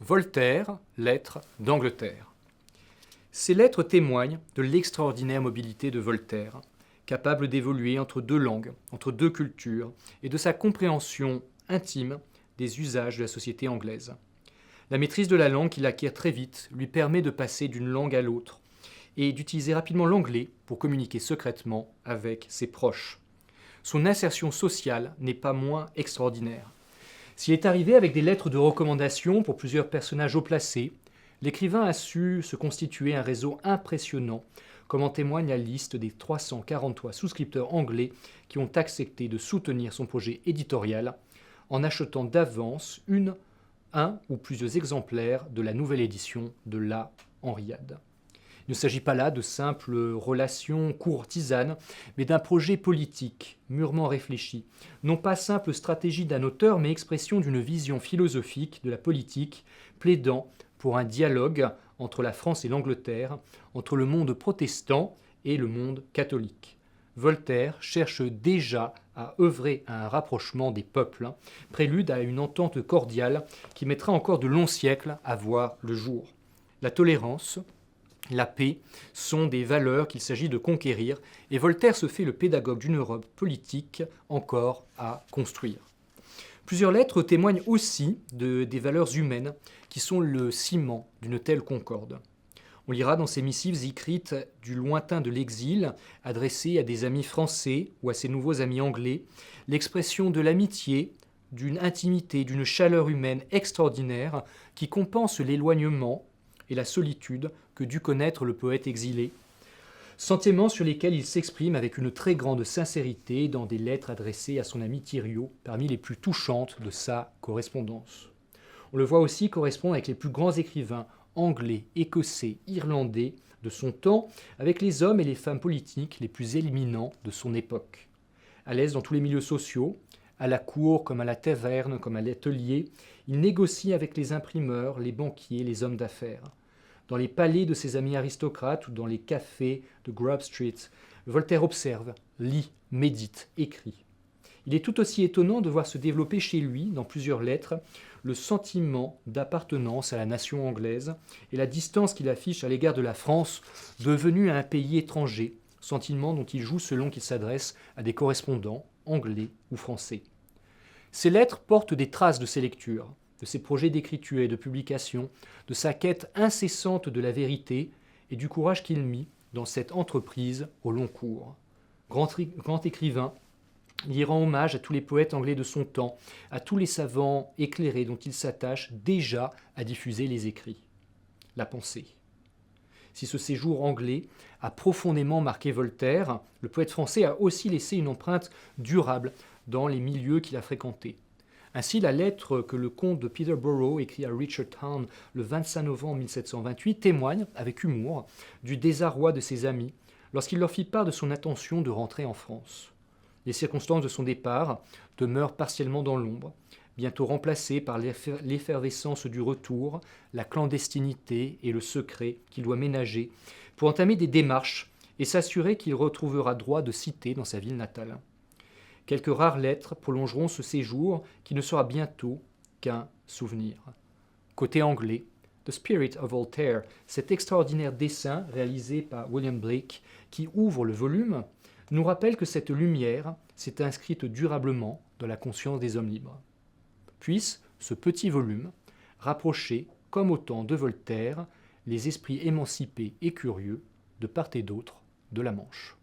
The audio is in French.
Voltaire, lettres d'Angleterre. Ces lettres témoignent de l'extraordinaire mobilité de Voltaire, capable d'évoluer entre deux langues, entre deux cultures, et de sa compréhension intime des usages de la société anglaise. La maîtrise de la langue qu'il acquiert très vite lui permet de passer d'une langue à l'autre et d'utiliser rapidement l'anglais pour communiquer secrètement avec ses proches. Son insertion sociale n'est pas moins extraordinaire. S'il est arrivé avec des lettres de recommandation pour plusieurs personnages haut placés, l'écrivain a su se constituer un réseau impressionnant, comme en témoigne la liste des 343 souscripteurs anglais qui ont accepté de soutenir son projet éditorial en achetant d'avance un ou plusieurs exemplaires de la nouvelle édition de la Henriade. Il ne s'agit pas là de simples relations courtisanes, mais d'un projet politique mûrement réfléchi. Non pas simple stratégie d'un auteur, mais expression d'une vision philosophique de la politique, plaidant pour un dialogue entre la France et l'Angleterre, entre le monde protestant et le monde catholique. Voltaire cherche déjà à œuvrer à un rapprochement des peuples, prélude à une entente cordiale qui mettra encore de longs siècles à voir le jour. La tolérance, la paix sont des valeurs qu'il s'agit de conquérir, et Voltaire se fait le pédagogue d'une Europe politique encore à construire. Plusieurs lettres témoignent aussi des valeurs humaines qui sont le ciment d'une telle concorde. On lira dans ces missives écrites du lointain de l'exil, adressées à des amis français ou à ses nouveaux amis anglais, l'expression de l'amitié, d'une intimité, d'une chaleur humaine extraordinaire qui compense l'éloignement et la solitude que dut connaître le poète exilé, sentiments sur lesquels il s'exprime avec une très grande sincérité dans des lettres adressées à son ami Thiriot, parmi les plus touchantes de sa correspondance. On le voit aussi correspondre avec les plus grands écrivains anglais, écossais, irlandais de son temps, avec les hommes et les femmes politiques les plus éminents de son époque. À l'aise dans tous les milieux sociaux, à la cour comme à la taverne, comme à l'atelier, il négocie avec les imprimeurs, les banquiers, les hommes d'affaires. Dans les palais de ses amis aristocrates ou dans les cafés de Grub Street, Voltaire observe, lit, médite, écrit. Il est tout aussi étonnant de voir se développer chez lui, dans plusieurs lettres, le sentiment d'appartenance à la nation anglaise et la distance qu'il affiche à l'égard de la France, devenue un pays étranger, sentiment dont il joue selon qu'il s'adresse à des correspondants, anglais ou français. Ces lettres portent des traces de ses lectures, de ses projets d'écriture et de publication, de sa quête incessante de la vérité et du courage qu'il mit dans cette entreprise au long cours. Grand écrivain, il y rend hommage à tous les poètes anglais de son temps, à tous les savants éclairés dont il s'attache déjà à diffuser les écrits. La pensée. Si ce séjour anglais a profondément marqué Voltaire, le poète français a aussi laissé une empreinte durable dans les milieux qu'il a fréquentés. Ainsi, la lettre que le comte de Peterborough écrit à Richard Town le 25 novembre 1728 témoigne, avec humour, du désarroi de ses amis lorsqu'il leur fit part de son intention de rentrer en France. Les circonstances de son départ demeurent partiellement dans l'ombre, bientôt remplacées par l'effervescence du retour, la clandestinité et le secret qu'il doit ménager pour entamer des démarches et s'assurer qu'il retrouvera droit de cité dans sa ville natale. Quelques rares lettres prolongeront ce séjour qui ne sera bientôt qu'un souvenir. Côté anglais, The Spirit of Voltaire, cet extraordinaire dessin réalisé par William Blake qui ouvre le volume, nous rappelle que cette lumière s'est inscrite durablement dans la conscience des hommes libres. Puisse ce petit volume rapprocher, comme au temps de Voltaire, les esprits émancipés et curieux de part et d'autre de la Manche.